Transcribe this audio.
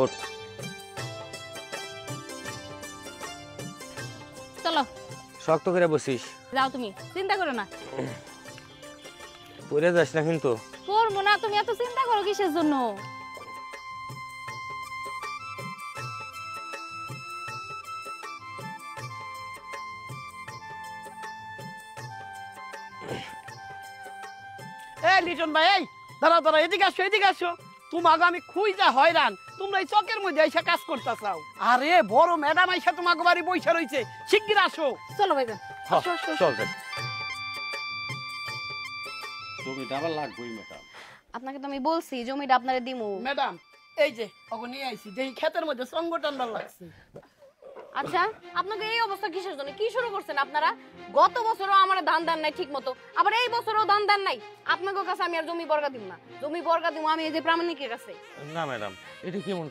ওঠ। চলো শক্ত করে বসিস, যাও, তুমি চিন্তা করো না। পড়ে যাস না কিন্তু। করবো না, তুমি এত চিন্তা করো কিসের জন্য? এই লিটন ভাই, এই দাঁড়া দাঁড়া, এদিকে আসো এদিকে আসো। তোমাকে আমি খুঁজা হয়রান, তোমরা এই চকের মধ্যে এসে কাজ করতে চাও। আরে বড় ম্যাডাম আইসা তোমাকে বাড়ি বইসা রইছে, শিগগির আসো। চলো ভাইজান, আসো, আসো, আসো। চল যাই। জমিটা আবার লাগবেই ম্যাডাম। আপনাকে তো আমি বলছি জমিটা আপনারে দিমু। ম্যাডাম এই যে ওকে নিয়ে আইছি, দেখি ক্ষেতের মধ্যে সঙ্গ টান্ডার লাগছে। আচ্ছা, আপনাকে এই অবস্থা কিসের জন্য? কি শুরু করছেন আপনারা? গত বছরও আমার ধান দান নাই ঠিক মতো, আবার এই বছরও ধান দান নাই। আপনাদের কাছে আমি আর জমি বর্গা দিব না। জমি বর্গা দিব আমি এই যে প্রামাণিকের কাছে। না ম্যাডাম, এটা কেমন